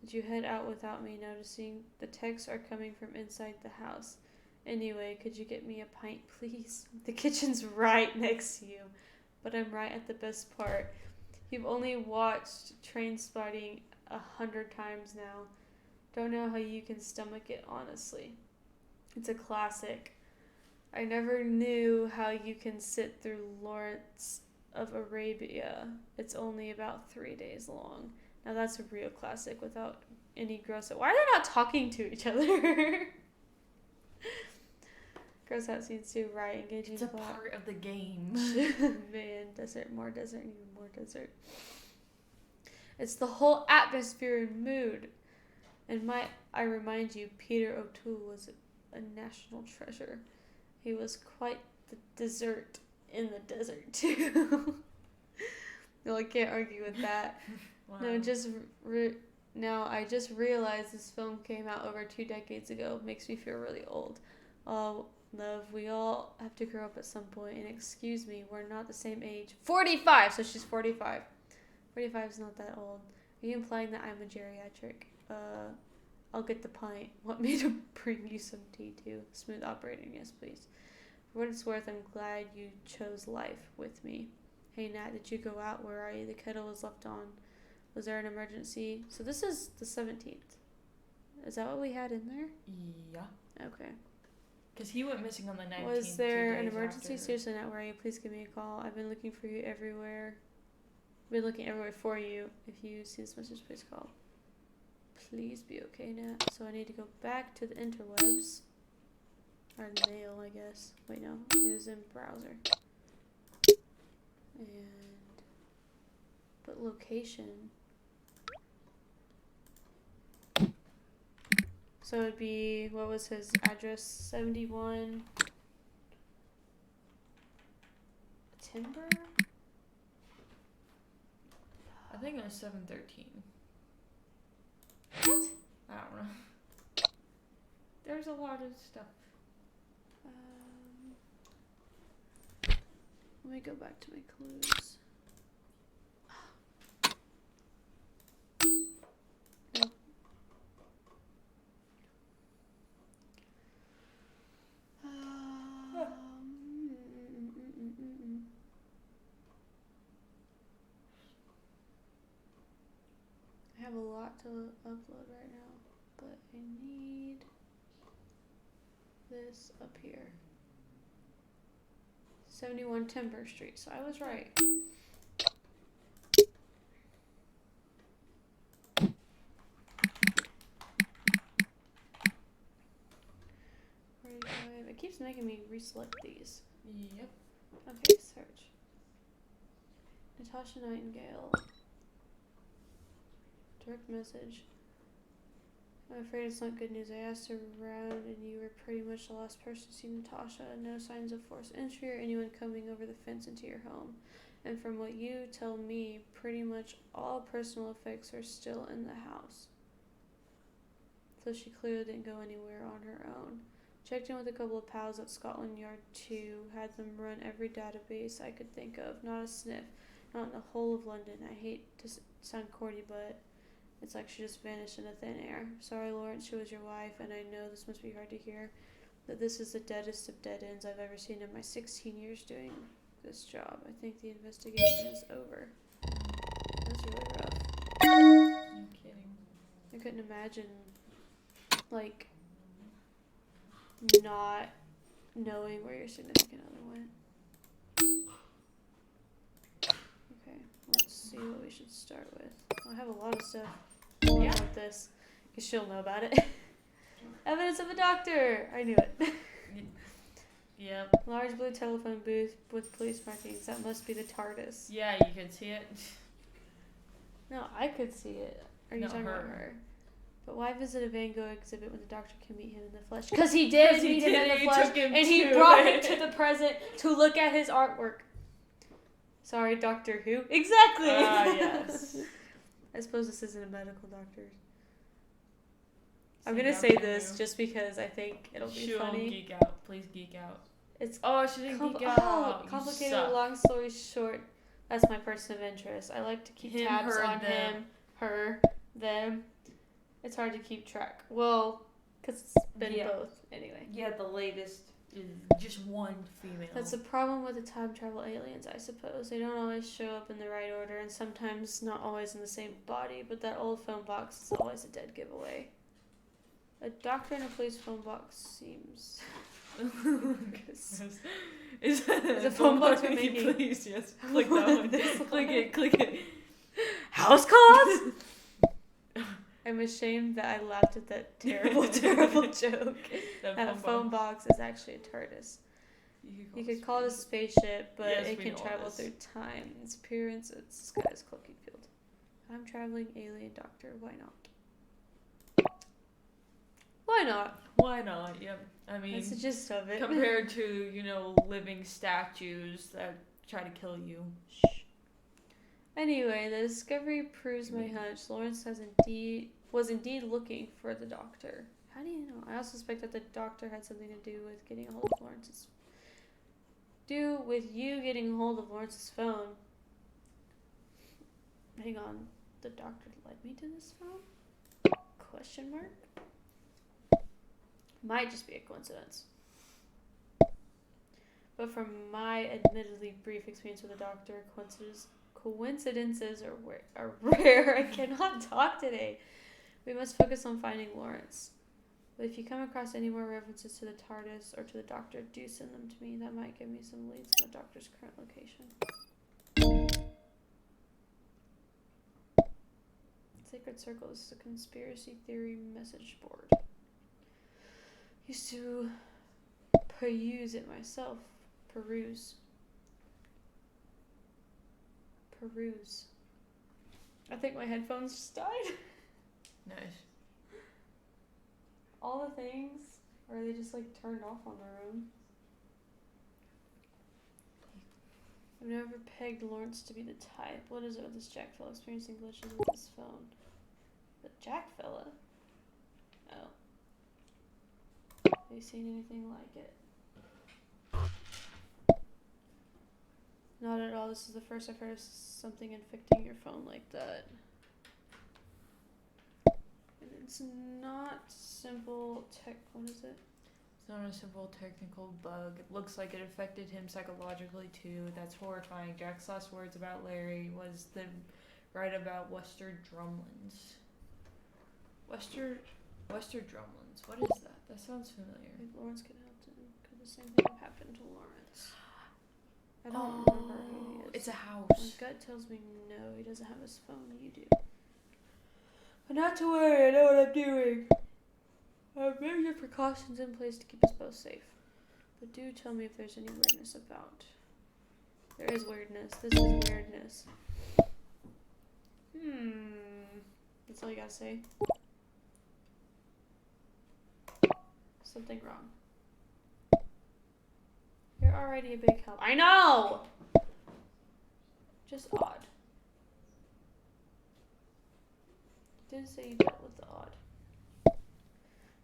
Did you head out without me noticing? The texts are coming from inside the house. Anyway, could you get me a pint, please? The kitchen's right next to you, but I'm right at the best part. You've only watched Trainspotting 100 times now. Don't know how you can stomach it, honestly. It's a classic. I never knew how you can sit through Lawrence of Arabia. It's only about 3 days long. Now that's a real classic without any gross... Why are they not talking to each other? Gross out scenes too, right? Engaging It's a plot. part of the game. Man, desert, more desert, even more desert. It's the whole atmosphere and mood. And might I remind you, Peter O'Toole was a national treasure. He was quite the dessert in the desert too. No, I can't argue with that. Wow. No, I just realized this film came out over 2 decades ago. Makes me feel really old. Oh, love, we all have to grow up at some point. And excuse me, we're not the same age. 45! So she's 45. 45 is not that old. Are you implying that I'm a geriatric? I'll get the pint. Want me to bring you some tea too? Smooth operating, yes please. For what it's worth, I'm glad you chose life with me. Hey Nat, did you go out? Where are you? The kettle was left on. Was there an emergency? So this is the 17th. Is that what we had in there? Yeah. Okay. Because he went missing on the 19th. Was there an 2 days emergency? after. Seriously, Nat, where are you? Please give me a call. I've been looking for you everywhere. Been looking everywhere for you. If you see this message, please call. Please be okay, Nat. So I need to go back to the interwebs. Or mail, I guess. Wait, no. It was in browser. And... But location... So it'd be, what was his address? 71 Timber? I think it was 713. What? I don't know. There's a lot of stuff. Let me go back to my clues. have a lot to upload right now, but I need this up here. 71 Timber Street, so I was right. 45. It keeps making me reselect these. Yep. Okay, search. Natasha Nightingale. Direct message. I'm afraid it's not good news. I asked around and you were pretty much the last person to see Natasha. No signs of forced entry or anyone coming over the fence into your home. And from what you tell me, pretty much all personal effects are still in the house. So she clearly didn't go anywhere on her own. Checked in with a couple of pals at Scotland Yard too. Had them run every database I could think of. Not a sniff. Not in the whole of London. I hate to sound corny, but it's like she just vanished into thin air. Sorry, Lawrence, she was your wife, and I know this must be hard to hear, but this is the deadest of dead ends I've ever seen in my 16 years doing this job. I think the investigation is over. That's really rough. I'm kidding. I couldn't imagine, like, not knowing where your significant other went. Okay, let's see what we should start with. I have a lot of stuff. Yeah. With this, because she'll know about it. Evidence of a doctor. I knew it. Yep. Large blue telephone booth with police markings. That must be the TARDIS. Yeah, you can see it. No, I could see it. Are you No, talking about her. her? But why visit a Van Gogh exhibit when the doctor can meet him in the flesh? Because he did meet him in the flesh, and he brought him to the present to look at his artwork. Sorry, Doctor Who. Exactly. Ah, yes. I suppose this isn't a medical doctor. I'm Say gonna Doctor say this Who. just because I think it'll be She'll funny. geek out. Please geek out. It's Oh, she didn't geek out. You complicated. suck. Long story short, that's my person of interest. I like to keep Him, tabs her, on them. him, her, them. It's hard to keep track. Well, because it's been Yeah. both anyway. Yeah, the latest is just one female. That's the problem with the time travel aliens, I suppose. They don't always show up in the right order, and sometimes not always in the same body, but that old phone box is always a dead giveaway. A doctor in a police phone box seems... Is a phone box we're making? making. Please, yes. Click that one. Click it, click it. House calls? I'm ashamed that I laughed at that terrible, terrible joke. That a phone box is actually a TARDIS. You could call it a spaceship, but Yes, it we can know travel this. through time. Its appearance, its sky's cloaking field. I'm traveling alien doctor. Why not? Why not? Why not? Yep. I mean, That's the gist of it. compared to, living statues that try to kill you. Anyway, the discovery proves my hunch. Lawrence was indeed looking for the doctor. How do you know? I also suspect that the doctor had something to do with getting a hold of Lawrence's. You getting a hold of Lawrence's phone. Hang on, the doctor led me to this phone? Question mark? Might just be a coincidence. But from my admittedly brief experience with the doctor, coincidences are rare. I cannot talk today. We must focus on finding Lawrence. But if you come across any more references to the TARDIS or to the doctor, do send them to me. That might give me some leads to the doctor's current location. Sacred Circle is a conspiracy theory message board. Used to peruse it myself. Peruse. I think my headphones just died. Nice. All the things, or are they just turned off on their own? I've never pegged Lawrence to be the type. What is it with this Jack fella experiencing glitches with his phone? The Jack fella? Oh. Have you seen anything like it? Not at all. This is the first I've heard of something infecting your phone like that. And it's not simple what is it? It's not a simple technical bug. It looks like it affected him psychologically too. That's horrifying. Jack's last words about Larry was the write about Wester Drumlins. Wester Drumlins. What is that? That sounds familiar. Like Lawrence could help him. Could the same thing have happened to Lawrence? I don't remember who he is. It's a house. My gut tells me no, he doesn't have his phone. You do. But not to worry, I know what I'm doing. I have major precautions in place to keep us both safe. But do tell me if there's any weirdness about. There is weirdness. This is weirdness. That's all you gotta say. Something wrong. You're already a big help. I know! Just odd. You did say you dealt with the odd.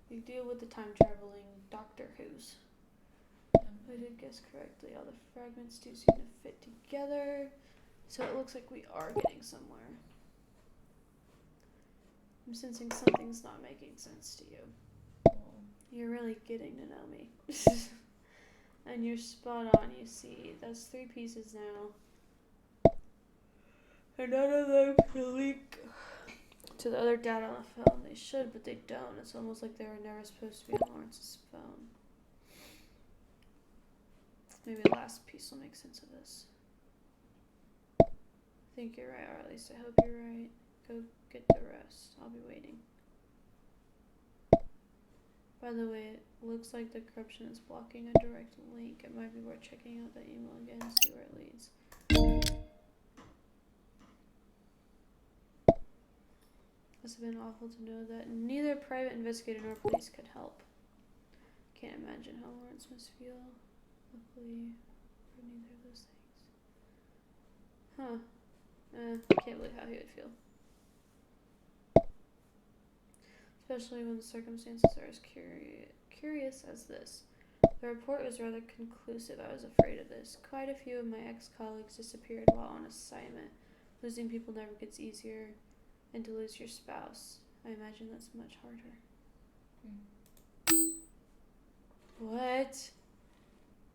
You deal with the time traveling Doctor Who's. I did guess correctly. All the fragments do seem to fit together. So it looks like we are getting somewhere. I'm sensing something's not making sense to you. You're really getting to know me. And you're spot on, you see. That's 3 pieces now. And none of them can link to the other data on the phone. They should, but they don't. It's almost like they were never supposed to be on Lawrence's phone. Maybe the last piece will make sense of this. I think you're right, or at least I hope you're right. Go get the rest. I'll be waiting. By the way, it looks like the corruption is blocking a direct link. It might be worth checking out that email again and see where it leads. Must have been awful to know that neither private investigator nor police could help. Can't imagine how Lawrence must feel. Luckily, for neither of those things. Can't believe how he would feel. Especially when the circumstances are as curious as this. The report was rather conclusive. I was afraid of this. Quite a few of my ex-colleagues disappeared while on assignment. Losing people never gets easier, and to lose your spouse, I imagine that's much harder. What?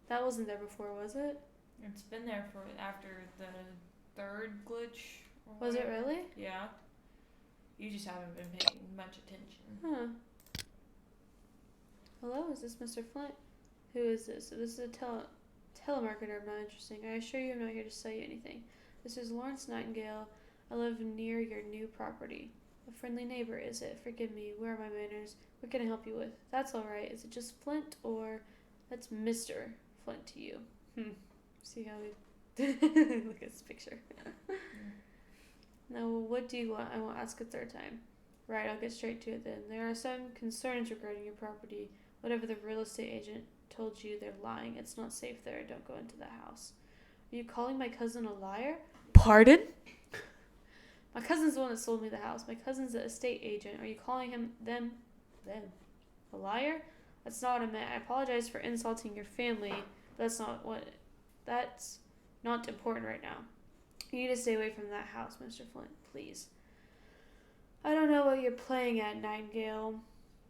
That wasn't there before, was it? It's been there for after the 3rd glitch. Was it really? Yeah. You just haven't been paying much attention. Huh. Hello, is this Mr. Flint? Who is this? This is a telemarketer. I'm not interesting. I assure you I'm not here to sell you anything. This is Lawrence Nightingale. I live near your new property. A friendly neighbor, is it? Forgive me. Where are my manners? What can I help you with? That's all right. Is it just Flint, or that's Mr. Flint to you? See how we look at this picture. Now, what do you want? I won't ask a 3rd time. Right, I'll get straight to it then. There are some concerns regarding your property. Whatever the real estate agent told you, they're lying. It's not safe there. Don't go into the house. Are you calling my cousin a liar? Pardon? My cousin's the one that sold me the house. My cousin's the estate agent. Are you calling them a liar? That's not what I meant. I apologize for insulting your family, but that's not important right now. You need to stay away from that house, Mr. Flint, please. I don't know what you're playing at, Nightingale,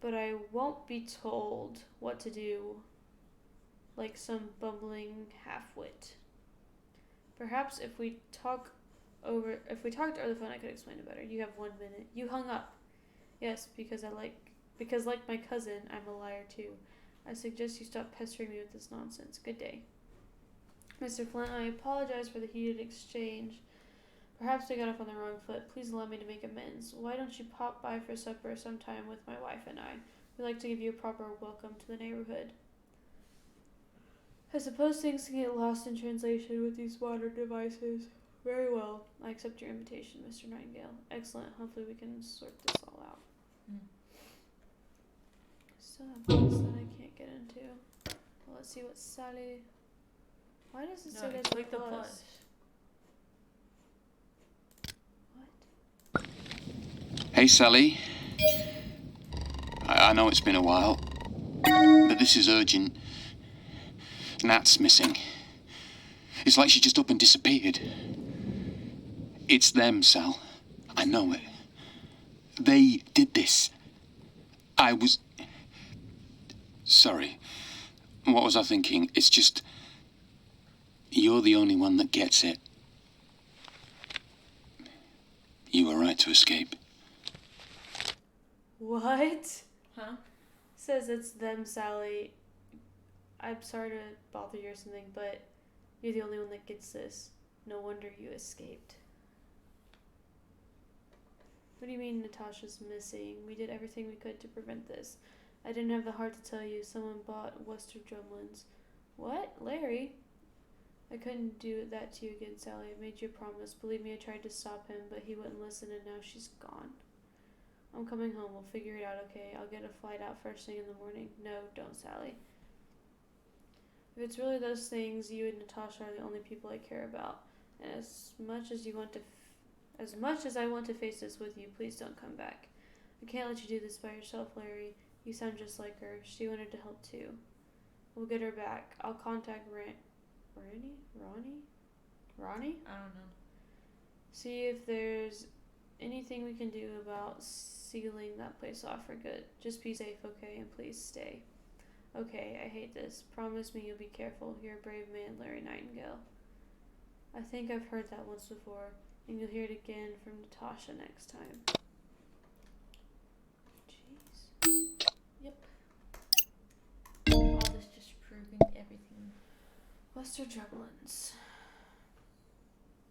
but I won't be told what to do like some bumbling half-wit. Perhaps if we talked over the phone, I could explain it better. You have 1 minute. You hung up. Yes, because like my cousin, I'm a liar too. I suggest you stop pestering me with this nonsense. Good day. Mr. Flint, I apologize for the heated exchange. Perhaps I got off on the wrong foot. Please allow me to make amends. Why don't you pop by for supper sometime with my wife and I? We'd like to give you a proper welcome to the neighborhood. I suppose things can get lost in translation with these modern devices. Very well. I accept your invitation, Mr. Nightingale. Excellent. Hopefully we can sort this all out. Still have things that I can't get into. Well, let's see what Sally... Why does it say there's click a the plus? plus. What? Hey, Sally. I know it's been a while, but this is urgent. Nat's missing. It's like she just up and disappeared. It's them, Sal. I know it. They did this. I was... Sorry. What was I thinking? It's just... You're the only one that gets it. You were right to escape. What? Huh? Says it's them, Sally. I'm sorry to bother you or something, but you're the only one that gets this. No wonder you escaped. What do you mean Natasha's missing? We did everything we could to prevent this. I didn't have the heart to tell you. Someone bought Western Drumlins. What? Larry? I couldn't do that to you again, Sally. I made you a promise. Believe me, I tried to stop him, but he wouldn't listen, and now she's gone. I'm coming home. We'll figure it out, okay? I'll get a flight out first thing in the morning. No, don't, Sally. If it's really those things, you and Natasha are the only people I care about. And as much as I want to face this with you, please don't come back. I can't let you do this by yourself, Larry. You sound just like her. She wanted to help too. We'll get her back. I'll contact Ronnie? I don't know. See if there's anything we can do about sealing that place off for good. Just be safe, okay? And please stay. Okay, I hate this. Promise me you'll be careful. You're a brave man, Larry Nightingale. I think I've heard that once before, and you'll hear it again from Natasha next time. Jeez. Yep. All this just proving everything. Western Drumlins.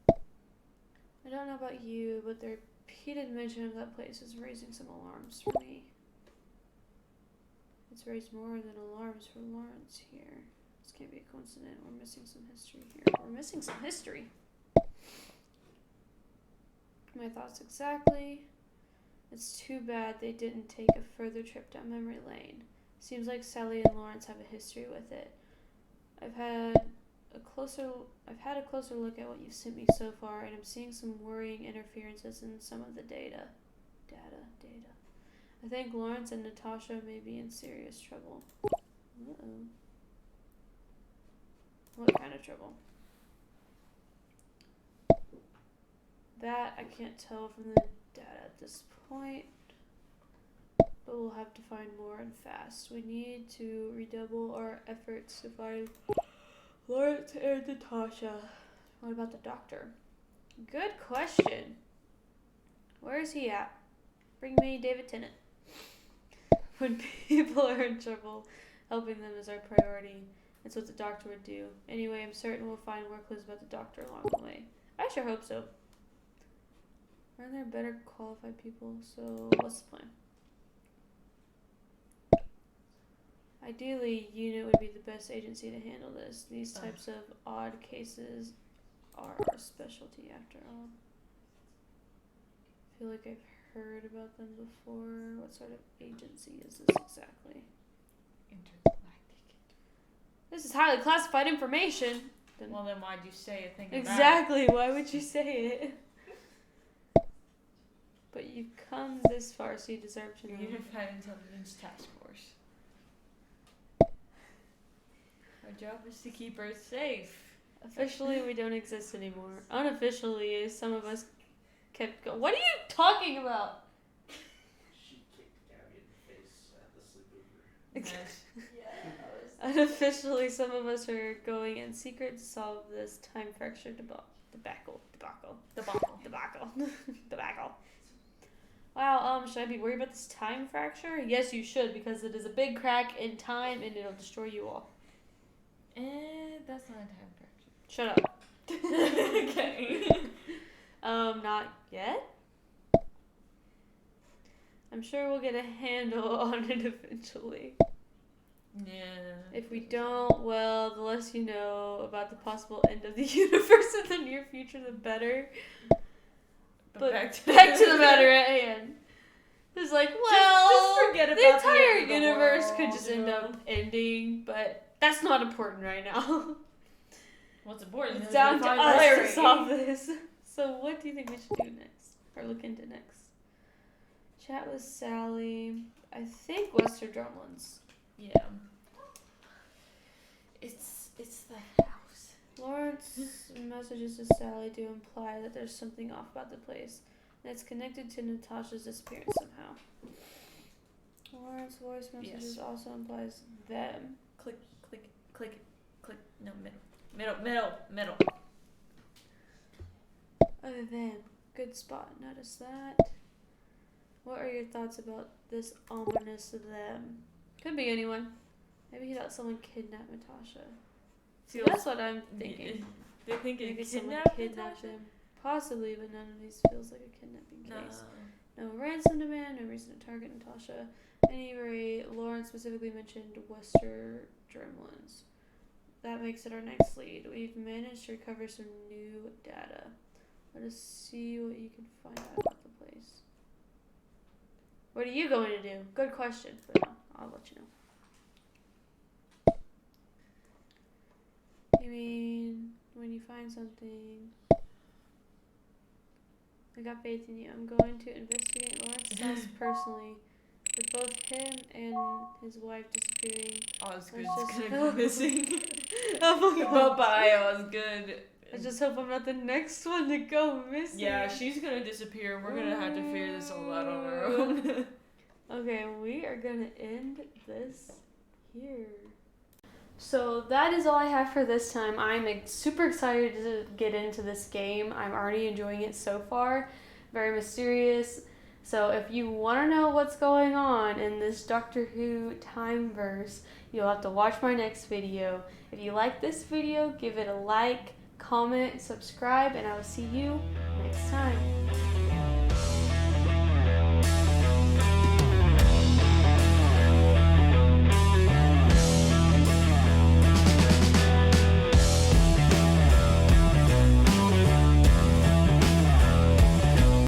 I don't know about you, but the repeated mention of that place is raising some alarms for me. It's raised more than alarms for Lawrence here. This can't be a coincidence. We're missing some history here. We're missing some history. My thoughts exactly. It's too bad they didn't take a further trip down memory lane. Seems like Sally and Lawrence have a history with it. I've had a closer look at what you've sent me so far, and I'm seeing some worrying interferences in some of the data. I think Lawrence and Natasha may be in serious trouble. Uh-oh. What kind of trouble? That I can't tell from the data at this point, but we'll have to find more and fast. We need to redouble our efforts to find Lawrence and Natasha. What about the doctor? Good question. Where is he at? Bring me David Tennant. When people are in trouble, helping them is our priority. That's what the doctor would do. Anyway, I'm certain we'll find more clues about the doctor along the way. I sure hope so. Aren't there better qualified people? So, what's the plan? Ideally, UNIT would be the best agency to handle this. These types of odd cases are our specialty, after all. I feel like I've heard about them before. What sort of agency is this exactly? Intergalactic. This is highly classified information. Well, then why'd you say a thing about Exactly. Why would you say it? But you've come this far, so you deserve to know. Unified Intelligence Task Force. Our job is to keep Earth safe. Officially, we don't exist anymore. Unofficially, some of us kept going. What are you talking about? She kicked Gabby in the face at the sleepover. Nice. Unofficially, some of us are going in secret to solve this time fracture debacle. Wow, should I be worried about this time fracture? Yes, you should, because it is a big crack in time and it'll destroy you all. That's not a time fracture. Shut up. Okay. Not yet? I'm sure we'll get a handle on it eventually. Yeah. If we don't, well, the less you know about the possible end of the universe in the near future, the better. But back to the matter at hand. It's like, well, just forget about the entire end of the universe world, could just end up ending, but that's not important right now. What's important It's is down we to find us Larry. to solve this. So what do you think we should do next? Or look into next? Chat with Sally. I think Western Drumlins. Yeah. It's the house. Lawrence messages to Sally to imply that there's something off about the place, and it's connected to Natasha's disappearance somehow. Lawrence's voice messages also implies them. Click. No, middle. Other than Good spot. Notice that. What are your thoughts about this ominous them? Could be anyone. Maybe he thought someone kidnapped Natasha. See, that's what I'm thinking. They're thinking Maybe someone kidnapped him. Possibly, but none of these feels like a kidnapping case. No ransom demand, no reason to target Natasha. At any rate, Lauren specifically mentioned Wester Dremlins. That makes it our next lead. We've managed to recover some new data. Let us see what you can find out about the place. What are you going to do? Good question. But I'll let you know. You mean when you find something? I got faith in you. I'm going to investigate Lawrence's house personally. With both him and his wife disappearing. Osgood's gonna be missing. Oh my god. Bye-bye, Osgood. I just hope I'm not the next one to go missing. Yeah, she's gonna disappear. We're gonna have to figure this all out on our own. Okay, we are gonna end this here. So that is all I have for this time. I'm super excited to get into this game. I'm already enjoying it so far. Very mysterious. So if you want to know what's going on in this Doctor Who timeverse, you'll have to watch my next video. If you like this video, give it a like, comment, subscribe, and I will see you next time.